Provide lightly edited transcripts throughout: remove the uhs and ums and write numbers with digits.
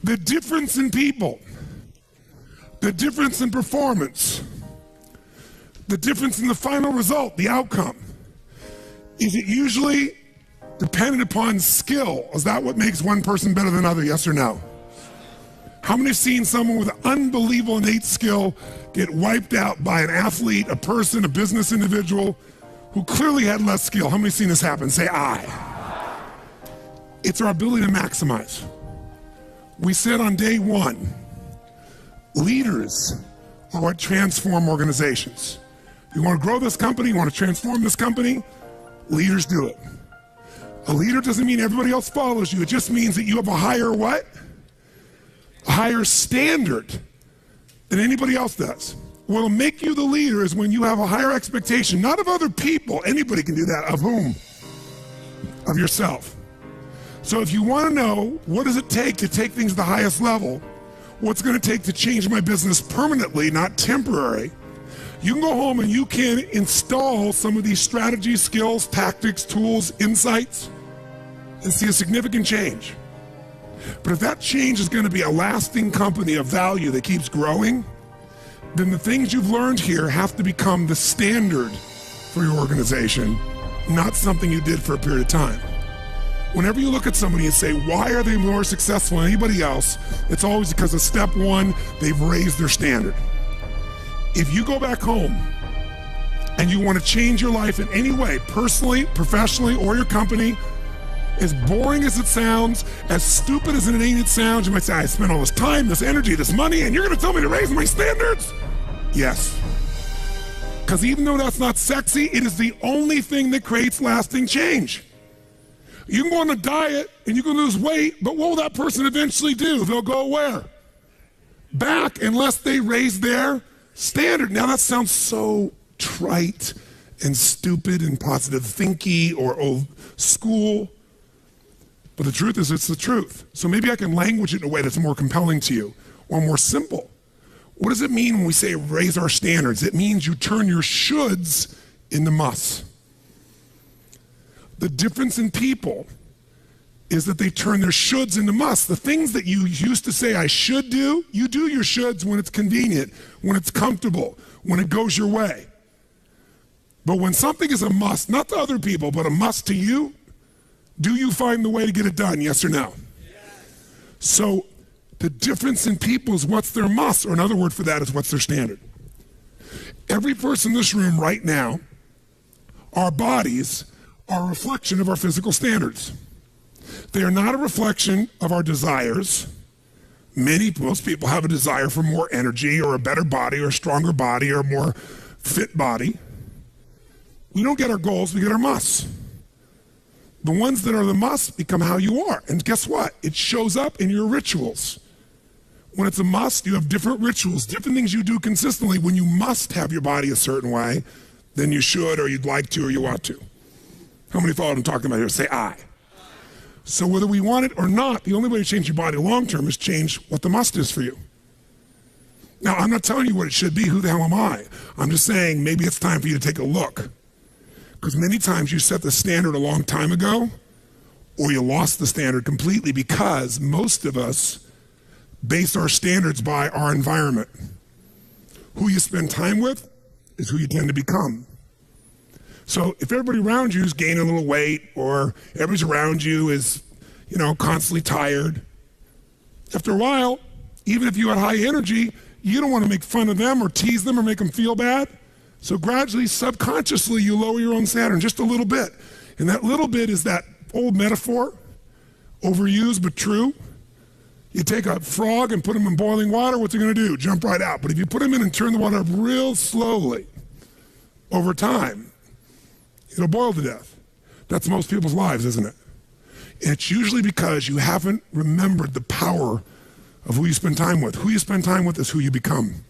The difference in people, the difference in performance, the difference in the final result, the outcome, is it usually dependent upon skill? Is that what makes one person better than another, yes or no? How many have seen someone with an unbelievable innate skill get wiped out by an athlete, a person, a business individual who clearly had less skill? How many have seen this happen? Say aye. It's our ability to maximize. We said on day one, leaders are what transform organizations. You want to grow this company, you want to transform this company, leaders do it. A leader doesn't mean everybody else follows you. It just means that you have a higher what? A higher standard than anybody else does. What'll make you the leader is when you have a higher expectation, not of other people, anybody can do that, of whom? Of yourself. So if you want to know what does it take to take things to the highest level, what's going to take to change my business permanently, not temporary, you can go home and you can install some of these strategies, skills, tactics, tools, insights, and see a significant change. But if that change is going to be a lasting company of value that keeps growing, then the things you've learned here have to become the standard for your organization, not something you did for a period of time. Whenever you look at somebody and say, why are they more successful than anybody else? It's always because of step one, they've raised their standard. If you go back home and you want to change your life in any way, personally, professionally, or your company, as boring as it sounds, as stupid as it sounds, you might say, I spent all this time, this energy, this money, and you're going to tell me to raise my standards? Yes. Because even though that's not sexy, it is the only thing that creates lasting change. You can go on a diet and you can lose weight, but what will that person eventually do? They'll go where? Back, unless they raise their standard. Now that sounds so trite and stupid and positive thinky or old school, but the truth is it's the truth. So maybe I can language it in a way that's more compelling to you or more simple. What does it mean when we say raise our standards? It means you turn your shoulds into musts. The difference in people is that they turn their shoulds into musts. The things that you used to say I should do, you do your shoulds when it's convenient, when it's comfortable, when it goes your way. But when something is a must, not to other people, but a must to you, do you find the way to get it done, yes or no? Yes. So the difference in people is what's their must, or another word for that is what's their standard. Every person in this room right now, our bodies are a reflection of our physical standards. They are not a reflection of our desires. Most people have a desire for more energy or a better body or a stronger body or a more fit body. We don't get our goals, we get our musts. The ones that are the musts become how you are. And guess what? It shows up in your rituals. When it's a must, you have different rituals, different things you do consistently when you must have your body a certain way than you should or you'd like to or you want to. How many follow what I'm talking about here? Say aye. So whether we want it or not, the only way to change your body long term is change what the must is for you. Now, I'm not telling you what it should be. Who the hell am I? I'm just saying maybe it's time for you to take a look. Because many times you set the standard a long time ago, or you lost the standard completely because most of us base our standards by our environment. Who you spend time with is who you tend to become. So if everybody around you is gaining a little weight, or everybody around you is, constantly tired, after a while, even if you had high energy, you don't want to make fun of them or tease them or make them feel bad. So gradually, subconsciously, you lower your own standard just a little bit. And that little bit is that old metaphor, overused but true. You take a frog and put him in boiling water, what's he going to do? Jump right out. But if you put him in and turn the water up real slowly, over time, it'll boil to death. That's most people's lives, isn't it? And it's usually because you haven't remembered the power of who you spend time with. Who you spend time with is who you become.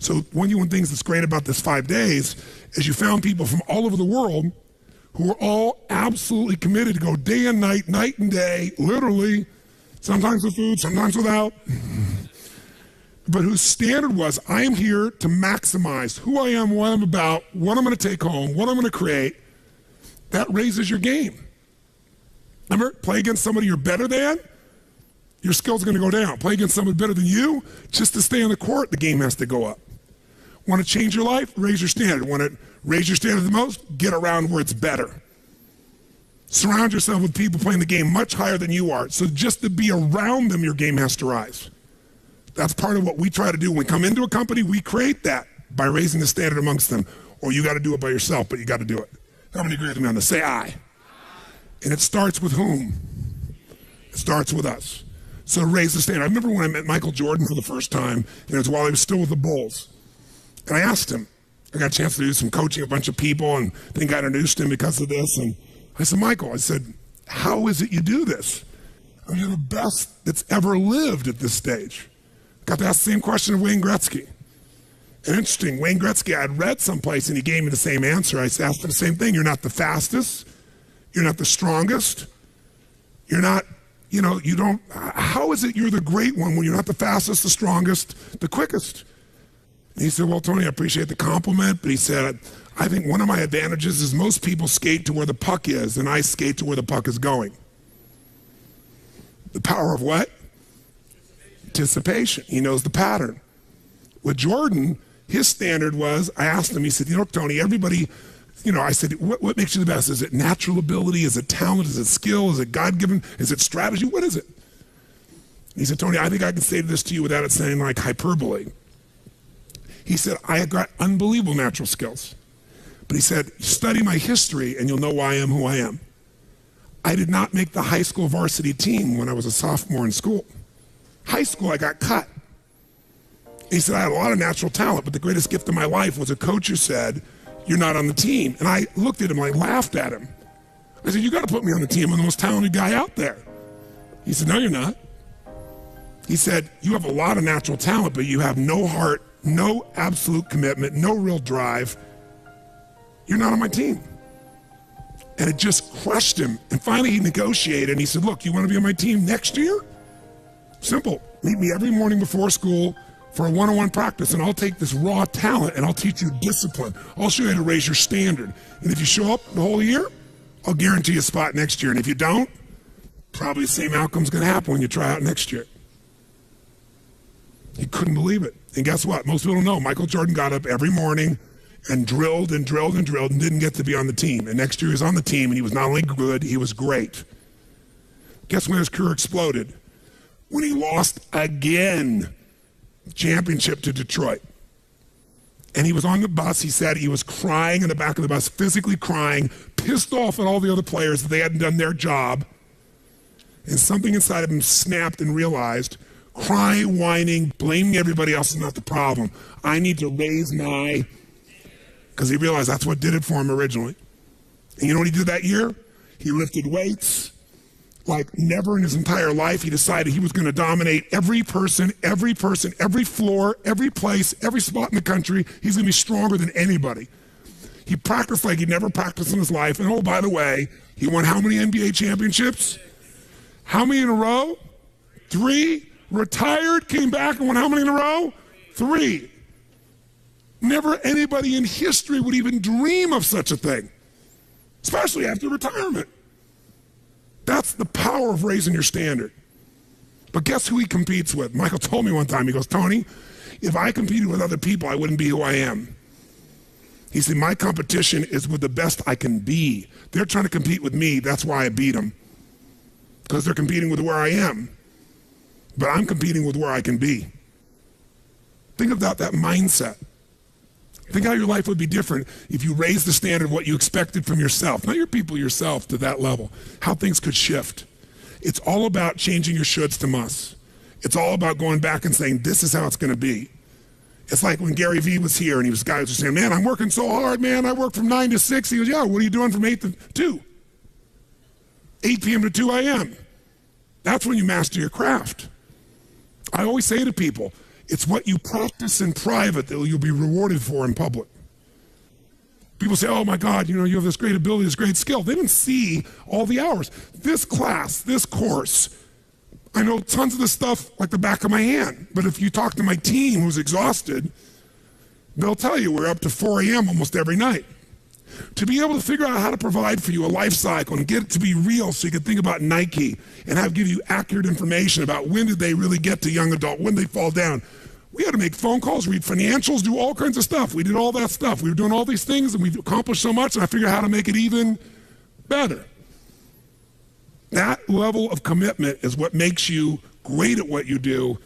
So one of the things that's great about this 5 days is you found people from all over the world who are all absolutely committed to go day and night and day, literally, sometimes with food, sometimes without, but whose standard was, I am here to maximize who I am, what I'm about, what I'm going to take home, what I'm going to create. That raises your game. Remember, play against somebody you're better than, Your skills are going to go down. Play against someone better than you, just to stay on the court, the game has to go up. Want to change your life? Raise your standard. Want to raise your standard the most? Get around where it's better. Surround yourself with people playing the game much higher than you are. So just to be around them, your game has to rise. That's part of what we try to do. When we come into a company, we create that by raising the standard amongst them. Or you got to do it by yourself, but you got to do it. How many agree with me on this? Say I. And it starts with whom? It starts with us. So raise the standard. I remember when I met Michael Jordan for the first time, and it was while he was still with the Bulls. And I asked him, I got a chance to do some coaching, a bunch of people, and I think I introduced him because of this. And I said, Michael, I said, how is it you do this? I mean, you're the best that's ever lived at this stage. Got to ask the same question of Wayne Gretzky. And interesting, Wayne Gretzky, I had read someplace and he gave me the same answer. I asked him the same thing. You're not the fastest. You're not the strongest. You're not, you don't, how is it you're the great one when you're not the fastest, the strongest, the quickest? And he said, well, Tony, I appreciate the compliment, but he said, I think one of my advantages is most people skate to where the puck is, and I skate to where the puck is going. The power of what? Anticipation. He knows the pattern. With Jordan, his standard was, I asked him, he said, Tony, everybody, I said, what makes you the best? Is it natural ability? Is it talent? Is it skill? Is it God-given? Is it strategy? What is it? He said, Tony, I think I can say this to you without it sounding like hyperbole. He said, I have got unbelievable natural skills. But he said, study my history and you'll know why I am who I am. I did not make the high school varsity team when I was a sophomore in school. High school, I got cut. He said, I had a lot of natural talent, but the greatest gift of my life was a coach who said, you're not on the team. And I looked at him, I laughed at him. I said, you got to put me on the team. I'm the most talented guy out there. He said, no, you're not. He said, you have a lot of natural talent, but you have no heart, no absolute commitment, no real drive. You're not on my team. And it just crushed him. And finally he negotiated and he said, look, you want to be on my team next year? Simple. Meet me every morning before school for a one-on-one practice, and I'll take this raw talent and I'll teach you discipline. I'll show you how to raise your standard. And if you show up the whole year, I'll guarantee you a spot next year. And if you don't, probably the same outcome's going to happen when you try out next year. He couldn't believe it. And guess what? Most people don't know. Michael Jordan got up every morning and drilled and drilled and drilled and didn't get to be on the team. And next year he was on the team and he was not only good, he was great. Guess when his career exploded? When he lost again, championship to Detroit. And he was on the bus, he said he was crying in the back of the bus, physically crying, pissed off at all the other players that they hadn't done their job. And something inside of him snapped and realized, crying, whining, blaming everybody else is not the problem. I need to raise my, because he realized that's what did it for him originally. And you know what he did that year? He lifted weights like never in his entire life. He decided he was going to dominate every person, every floor, every place, every spot in the country. He's going to be stronger than anybody. He practiced like he'd never practiced in his life. And oh, by the way, he won how many NBA championships? How many in a row? 3. Retired, came back and won how many in a row? 3. Never anybody in history would even dream of such a thing, especially after retirement. That's the power of raising your standard. But guess who he competes with? Michael told me one time, he goes, Tony, if I competed with other people, I wouldn't be who I am. He said, my competition is with the best I can be. They're trying to compete with me. That's why I beat them. Because they're competing with where I am. But I'm competing with where I can be. Think about that mindset. Think how your life would be different if you raised the standard of what you expected from yourself, not your people, yourself, to that level, how things could shift. It's all about changing your shoulds to musts. It's all about going back and saying, this is how it's going to be. It's like when Gary Vee was here and he was guys were saying, man, I'm working so hard, man. I work from 9 to 6. He goes, yeah, what are you doing from 8 to 2? 8 p.m. to 2 a.m. That's when you master your craft. I always say to people, it's what you practice in private that you'll be rewarded for in public. People say, oh my God, you have this great ability, this great skill. They didn't see all the hours. This class, this course, I know tons of this stuff like the back of my hand. But if you talk to my team who's exhausted, they'll tell you we're up to 4 a.m. almost every night. To be able to figure out how to provide for you a life cycle and get it to be real so you can think about Nike and give you accurate information about when did they really get to young adult, when they fall down. We had to make phone calls, read financials, do all kinds of stuff. We did all that stuff. We were doing all these things and we've accomplished so much, and I figured out how to make it even better. That level of commitment is what makes you great at what you do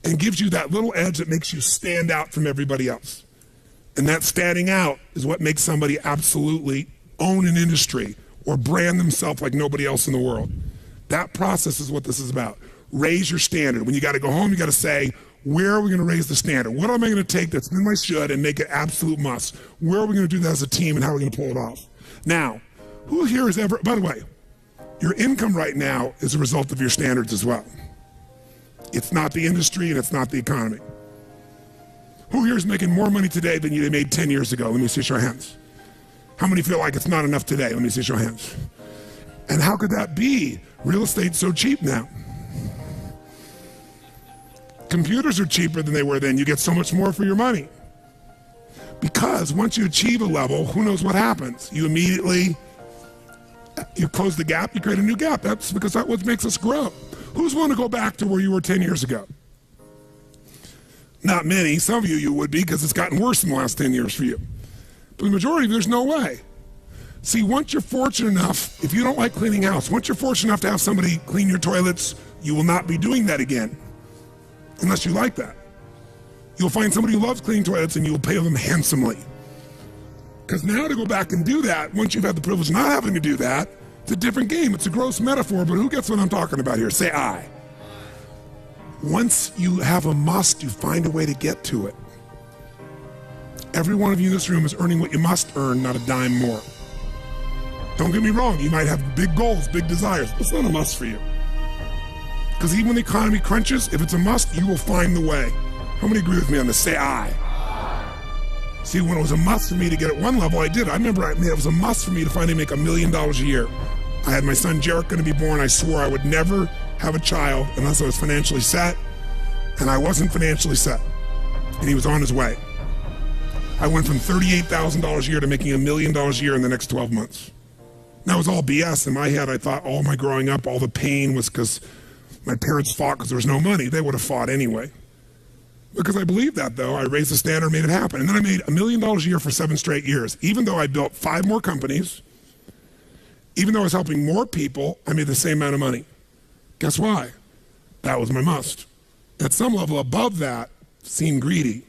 and gives you that little edge that makes you stand out from everybody else. And that standing out is what makes somebody absolutely own an industry or brand themselves like nobody else in the world. That process is what this is about. Raise your standard. When you got to go home, you got to say, where are we going to raise the standard? What am I going to take that's been my should and make it absolute must? Where are we going to do that as a team and how are we going to pull it off? Now, who here has ever, by the way, your income right now is a result of your standards as well. It's not the industry and it's not the economy. Who here is making more money today than you made 10 years ago? Let me see your hands. How many feel like it's not enough today? Let me see your hands. And how could that be? Real estate's so cheap now. Computers are cheaper than they were then. You get so much more for your money. Because once you achieve a level, who knows what happens? You close the gap, you create a new gap. That's because that's what makes us grow. Who's willing to go back to where you were 10 years ago? Not many. Some of you would be, because it's gotten worse in the last 10 years for you. But the majority of you, there's no way. See, once you're fortunate enough, if you don't like cleaning house, once you're fortunate enough to have somebody clean your toilets, you will not be doing that again, unless you like that. You'll find somebody who loves cleaning toilets and you'll pay them handsomely. Because now to go back and do that, once you've had the privilege of not having to do that, it's a different game. It's a gross metaphor, but who gets what I'm talking about here? Say I. Once you have a must, you find a way to get to it. Every one of you in this room is earning what you must earn, not a dime more. Don't get me wrong, you might have big goals, big desires. It's not a must for you. Because even when the economy crunches, if it's a must, you will find the way. How many agree with me on this? Say I. See, when it was a must for me to get at one level, I did. I remember it was a must for me to finally make $1 million a year. I had my son Jarek going to be born. I swore I would never have a child unless I was financially set, and I wasn't financially set, and he was on his way. I went from $38,000 a year to making $1 million a year in the next 12 months. That was all BS. In my head, I thought all my growing up, all the pain was because my parents fought because there was no money. They would have fought anyway. Because I believed that, though, I raised the standard, made it happen. And then I made $1 million a year for 7 straight years. Even though I built 5 more companies, even though I was helping more people, I made the same amount of money. Guess why? That was my must. At some level above that, seemed greedy.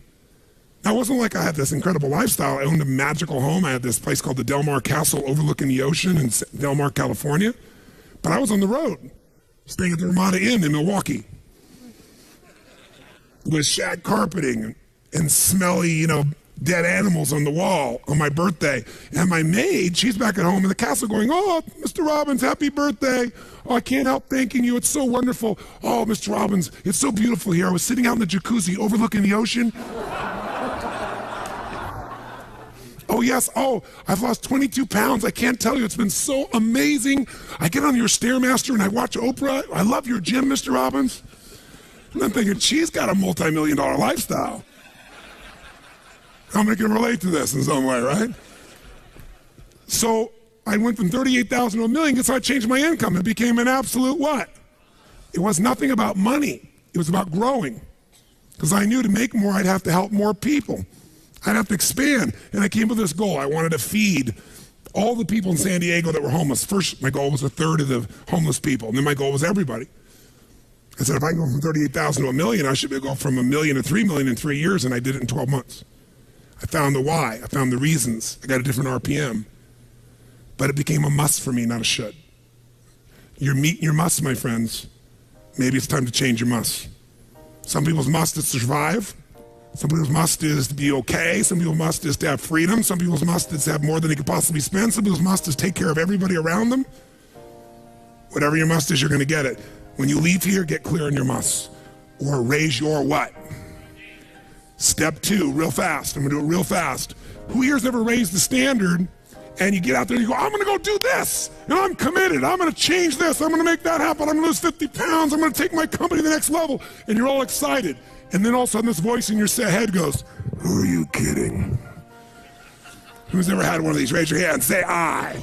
Now, it wasn't like I had this incredible lifestyle. I owned a magical home. I had this place called the Del Mar Castle overlooking the ocean in Del Mar, California. But I was on the road, staying at the Ramada Inn in Milwaukee, with shag carpeting and smelly, dead animals on the wall on my birthday. And my maid, she's back at home in the castle going, "Oh, Mr. Robbins, happy birthday. Oh, I can't help thanking you. It's so wonderful. Oh, Mr. Robbins, it's so beautiful here. I was sitting out in the jacuzzi overlooking the ocean. Oh, yes. Oh, I've lost 22 pounds. I can't tell you. It's been so amazing. I get on your Stairmaster and I watch Oprah. I love your gym, Mr. Robbins." And I'm thinking, she's got a multi-million-dollar lifestyle. How many can relate to this in some way, right? So I went from 38,000 to $1 million, so I changed my income. It became an absolute what? It was nothing about money. It was about growing. Because I knew to make more, I'd have to help more people. I'd have to expand. And I came with this goal. I wanted to feed all the people in San Diego that were homeless. First, my goal was 1/3 of the homeless people. And then my goal was everybody. I said, if I can go from 38,000 to $1 million, I should be able to go from $1 million to $3 million in 3 years, and I did it in 12 months. I found the why. I found the reasons. I got a different RPM. But it became a must for me, not a should. You're meeting your must, my friends. Maybe it's time to change your must. Some people's must is to survive. Some people's must is to be okay. Some people's must is to have freedom. Some people's must is to have more than they could possibly spend. Some people's must is take care of everybody around them. Whatever your must is, you're going to get it. When you leave here, get clear on your musts. Or raise your what? Step 2, real fast. I'm going to do it real fast. Who here's ever raised the standard and you get out there and you go, I'm going to go do this. And I'm committed. I'm going to change this. I'm going to make that happen. I'm going to lose 50 pounds. I'm going to take my company to the next level. And you're all excited. And then all of a sudden this voice in your head goes, who are you kidding? Who's ever had one of these? Raise your hand, say I.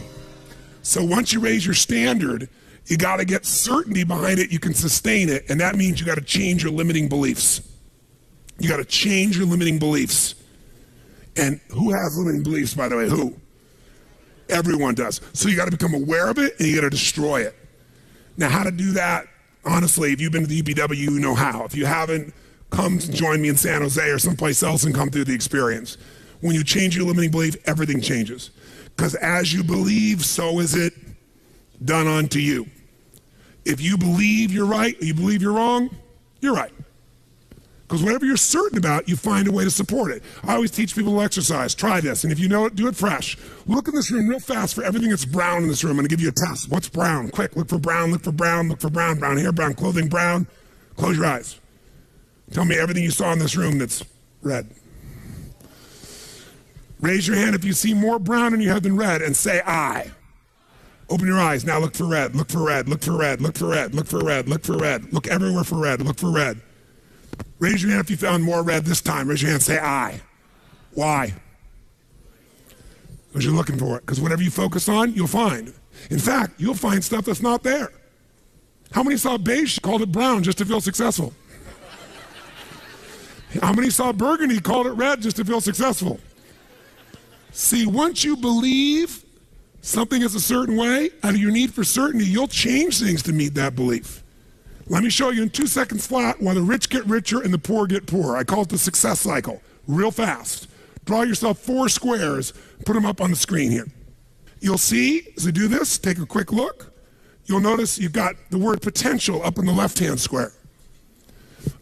So once you raise your standard, you got to get certainty behind it. You can sustain it. And that means you got to change your limiting beliefs. You got to change your limiting beliefs. And who has limiting beliefs, by the way? Who? Everyone does. So you got to become aware of it and you got to destroy it. Now, how to do that? Honestly, if you've been to the UPW, you know how. If you haven't, come join me in San Jose or someplace else and come through the experience. When you change your limiting belief, everything changes. Because as you believe, so is it done unto you. If you believe you're right or you believe you're wrong, you're right. Because whatever you're certain about, you find a way to support it. I always teach people to exercise. Try this. And if you know it, do it fresh. Look in this room real fast for everything that's brown in this room. I'm going to give you a test. What's brown? Quick. Look for brown. Look for brown. Look for brown. Brown hair, brown clothing, brown. Close your eyes. Tell me everything you saw in this room that's red. Raise your hand if you see more brown in your head than red and say I. Open your eyes. Now look for red. Look for red. Look for red. Look for red. Look for red. Look for red. Look everywhere for red. Look for red. Raise your hand if you found more red this time. Raise your hand, say I. Why? Because you're looking for it. Because whatever you focus on, you'll find. In fact, you'll find stuff that's not there. How many saw beige, called it brown just to feel successful? How many saw burgundy, called it red just to feel successful? See, once you believe something is a certain way, out of your need for certainty, you'll change things to meet that belief. Let me show you in 2 seconds flat why the rich get richer and the poor get poorer. I call it the success cycle. Real fast. Draw yourself 4 squares, put them up on the screen here. You'll see, as I do this, take a quick look. You'll notice you've got the word potential up in the left-hand square.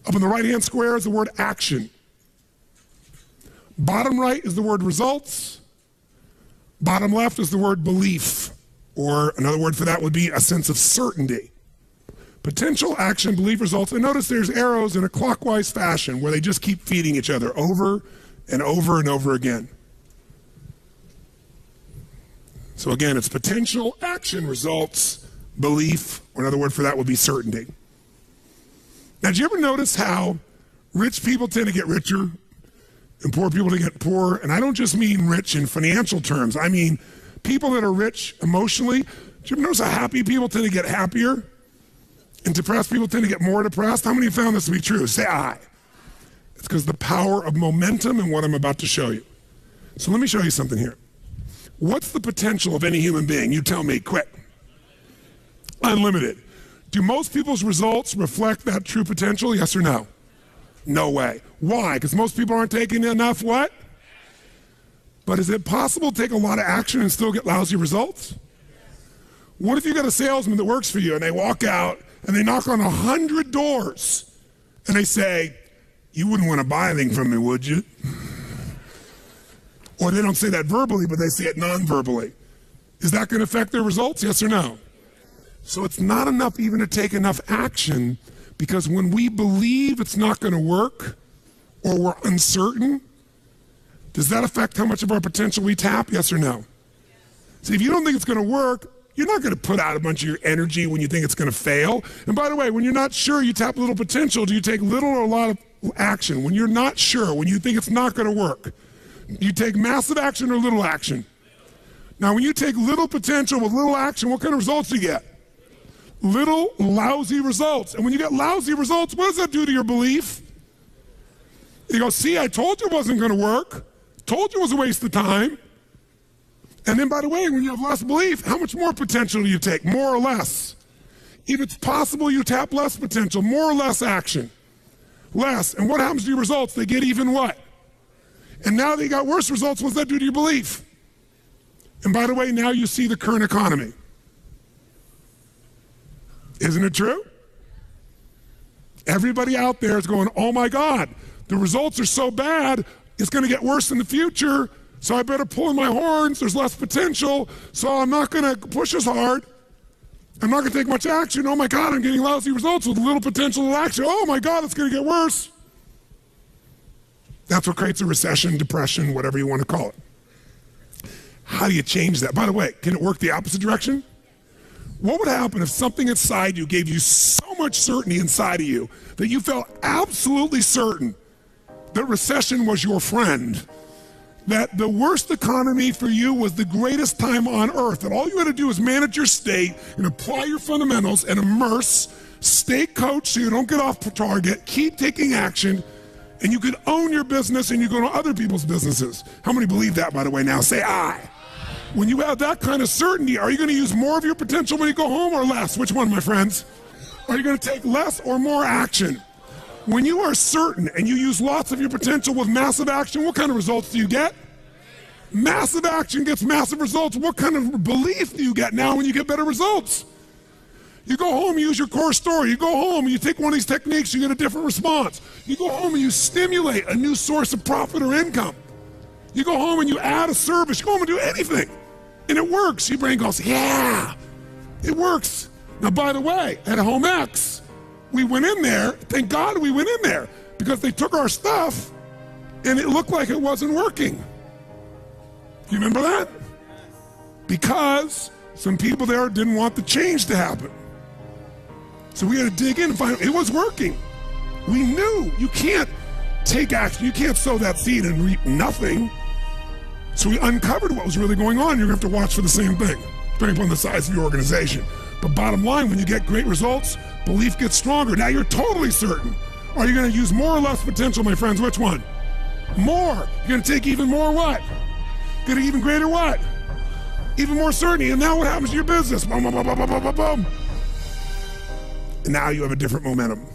Up in the right-hand square is the word action. Bottom right is the word results. Bottom left is the word belief, or another word for that would be a sense of certainty. Potential, action, belief, results. And notice there's arrows in a clockwise fashion where they just keep feeding each other over and over and over again. So again, it's potential, action, results, belief, or another word for that would be certainty. Now, did you ever notice how rich people tend to get richer and poor people to get poorer? And I don't just mean rich in financial terms. I mean people that are rich emotionally. Did you ever notice how happy people tend to get happier? And depressed people tend to get more depressed? How many have found this to be true? Say I. It's because the power of momentum and what I'm about to show you. So let me show you something here. What's the potential of any human being? You tell me, quick. Unlimited. Do most people's results reflect that true potential? Yes or no? No way. Why? Because most people aren't taking enough what? But is it possible to take a lot of action and still get lousy results? What if you got a salesman that works for you and they walk out and they knock on 100 doors and they say, you wouldn't want to buy anything from me, would you? Or they don't say that verbally, but they say it non-verbally. Is that going to affect their results? Yes or no? So it's not enough even to take enough action, because when we believe it's not going to work or we're uncertain, does that affect how much of our potential we tap? Yes or no? See, if you don't think it's going to work, you're not going to put out a bunch of your energy when you think it's going to fail. And by the way, when you're not sure, you tap little potential. Do you take little or a lot of action? When you're not sure, when you think it's not going to work, you take massive action or little action? Now, when you take little potential with little action, what kind of results do you get? Little lousy results. And when you get lousy results, what does that do to your belief? You go, see, I told you it wasn't going to work. Told you it was a waste of time. And then, by the way, when you have less belief, how much more potential do you take? More or less? If it's possible, you tap less potential, more or less action. Less. And what happens to your results? They get even what? And now they got worse results. What does that do to your belief? And by the way, now you see the current economy. Isn't it true? Everybody out there is going, oh my God, the results are so bad, it's going to get worse in the future, so I better pull in my horns, there's less potential, so I'm not going to push as hard. I'm not going to take much action. Oh my God, I'm getting lousy results with little potential of action. Oh my God, it's going to get worse. That's what creates a recession, depression, whatever you want to call it. How do you change that? By the way, can it work the opposite direction? What would happen if something inside you gave you so much certainty inside of you that you felt absolutely certain that recession was your friend? that the worst economy for you was the greatest time on earth, that all you had to do is manage your state and apply your fundamentals and immerse, stay coached so you don't get off target, keep taking action, and you could own your business and you go to other people's businesses. How many believe that, by the way, now? Say I. When you have that kind of certainty, are you going to use more of your potential when you go home or less? Which one, my friends? Are you going to take less or more action? When you are certain and you use lots of your potential with massive action, what kind of results do you get? Massive action gets massive results. What kind of belief do you get now when you get better results? You go home, you use your core story. You go home, you take one of these techniques, you get a different response. You go home and you stimulate a new source of profit or income. You go home and you add a service. You go home and do anything, and it works. Your brain goes, yeah, it works. Now, by the way, at Home X, we went in there. Thank God we went in there, because they took our stuff and it looked like it wasn't working. You remember that? Because some people there didn't want the change to happen. So we had to dig in and find out it was working. We knew you can't take action. You can't sow that seed and reap nothing. So we uncovered what was really going on. You're going to have to watch for the same thing, depending upon the size of your organization. But bottom line, when you get great results, belief gets stronger. Now you're totally certain. Are you going to use more or less potential, my friends? Which one? More. You're going to take even more what? Get an even greater what? Even more certainty. And now what happens to your business? Boom, boom, boom, boom, boom, boom, boom. And now you have a different momentum.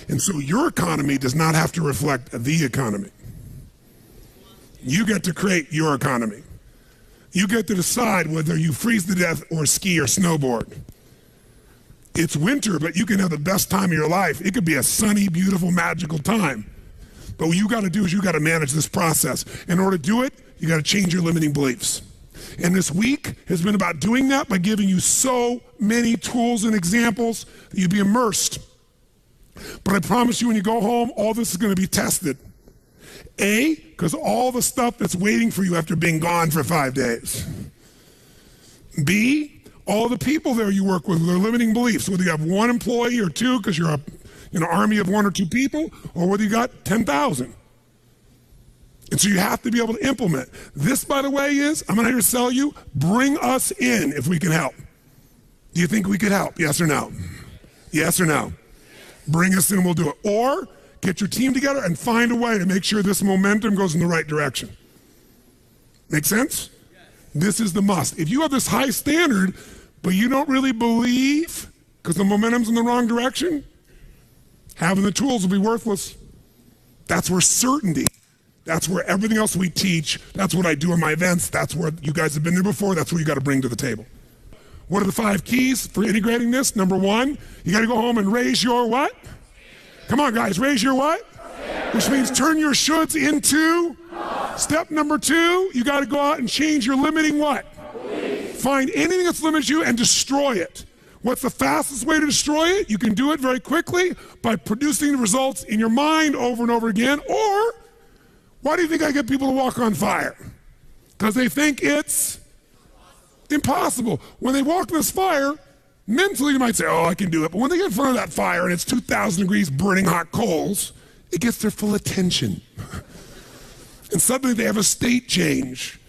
And so your economy does not have to reflect the economy. You get to create your economy. You get to decide whether you freeze to death or ski or snowboard. It's winter, but you can have the best time of your life. It could be a sunny, beautiful, magical time. But what you got to do is you got to manage this process. In order to do it, you got to change your limiting beliefs. And this week has been about doing that by giving you so many tools and examples that you'd be immersed. But I promise you, when you go home, all this is going to be tested. A, because all the stuff that's waiting for you after being gone for 5 days. B, all the people there you work with, their limiting beliefs, whether you have one employee or two because you're an army of 1 or 2 people, or whether you got 10,000. And so you have to be able to implement. This, by the way, is, I'm going to sell you, bring us in if we can help. Do you think we could help? Yes or no? Yes or no? Bring us in, we'll do it. Or get your team together and find a way to make sure this momentum goes in the right direction. Make sense? Yes. This is the must. If you have this high standard, but you don't really believe because the momentum's in the wrong direction, having the tools will be worthless. That's where certainty, that's where everything else we teach, that's what I do in my events, that's where you guys have been there before, that's what you got to bring to the table. What are the 5 keys for integrating this? Number 1, you got to go home and raise your what? Come on, guys, raise your what? Which means turn your shoulds into. Step number 2, you got to go out and change your limiting what? Find anything that's limited you and destroy it. What's the fastest way to destroy it? You can do it very quickly by producing the results in your mind over and over again. Or, why do you think I get people to walk on fire? Because they think it's impossible. When they walk this fire, mentally you might say, oh, I can do it. But when they get in front of that fire and it's 2,000 degrees burning hot coals, it gets their full attention. And suddenly they have a state change.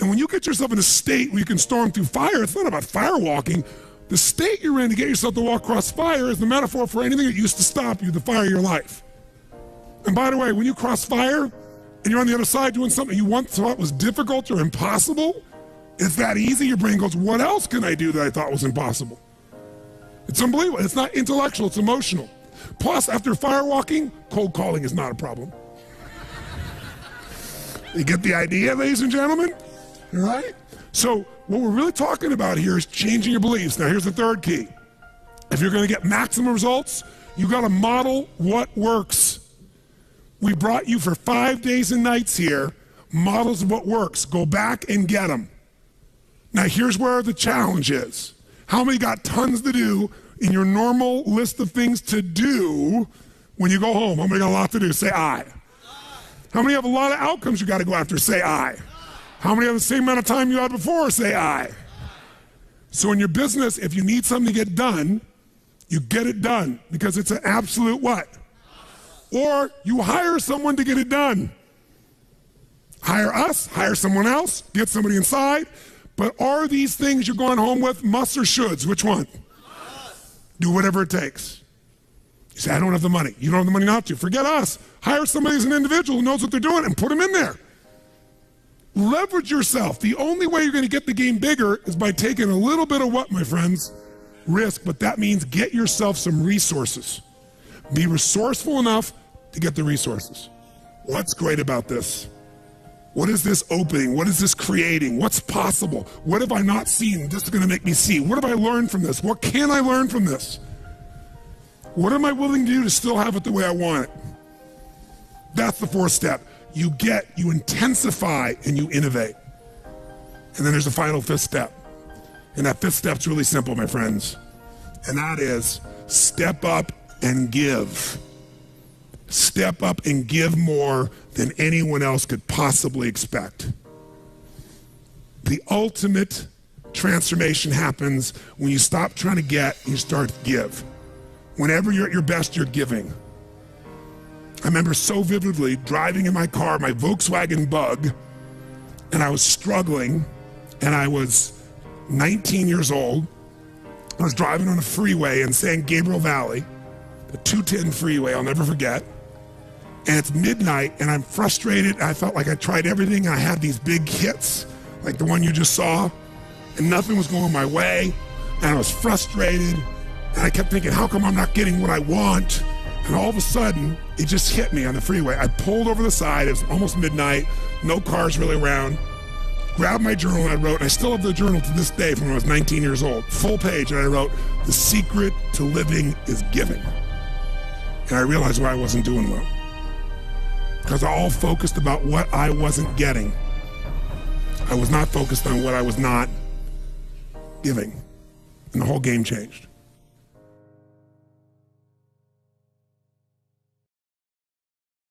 And when you get yourself in a state where you can storm through fire, it's not about fire walking. The state you're in to get yourself to walk across fire is the metaphor for anything that used to stop you, the fire of your life. And by the way, when you cross fire and you're on the other side doing something you once thought was difficult or impossible, it's that easy, your brain goes, what else can I do that I thought was impossible? It's unbelievable. It's not intellectual, it's emotional. Plus, after firewalking, cold calling is not a problem. You get the idea, ladies and gentlemen? All right? So what we're really talking about here is changing your beliefs. Now here's the 3rd key. If you're going to get maximum results, you got to model what works. We brought you for 5 days and nights here, models of what works. Go back and get them. Now here's where the challenge is. How many got tons to do in your normal list of things to do when you go home? How many got a lot to do? Say I. How many have a lot of outcomes you got to go after? Say I. How many have the same amount of time you had before? Say I. So in your business, if you need something to get done, you get it done because it's an absolute what? Or you hire someone to get it done. Hire us, hire someone else, get somebody inside. But are these things you're going home with musts or shoulds? Which one? Do whatever it takes. You say, I don't have the money. You don't have the money not to. Forget us. Hire somebody as an individual who knows what they're doing and put them in there. Leverage yourself. The only way you're going to get the game bigger is by taking a little bit of what, my friends? Risk, but that means get yourself some resources. Be resourceful enough to get the resources. What's great about this? What is this opening? What is this creating? What's possible? What have I not seen? This is going to make me see. What have I learned from this? What can I learn from this? What am I willing to do to still have it the way I want it? That's the fourth step. You intensify, and you innovate. And then there's a final fifth step. And that fifth step's really simple, my friends. And that is step up and give. Step up and give more than anyone else could possibly expect. The ultimate transformation happens when you stop trying to get and you start to give. Whenever you're at your best, you're giving. I remember so vividly driving in my car, my Volkswagen Bug, and I was struggling, and I was 19 years old. I was driving on a freeway in San Gabriel Valley, the 210 freeway, I'll never forget. And it's midnight, and I'm frustrated. I felt like I tried everything, and I had these big hits, like the one you just saw, and nothing was going my way, and I was frustrated, and I kept thinking, how come I'm not getting what I want? And all of a sudden, it just hit me on the freeway. I pulled over the side, it was almost midnight, no cars really around, grabbed my journal and I wrote, and I still have the journal to this day from when I was 19 years old, full page, and I wrote, the secret to living is giving. And I realized why I wasn't doing well. Because I all focused about what I wasn't getting. I was not focused on what I was not giving. And the whole game changed.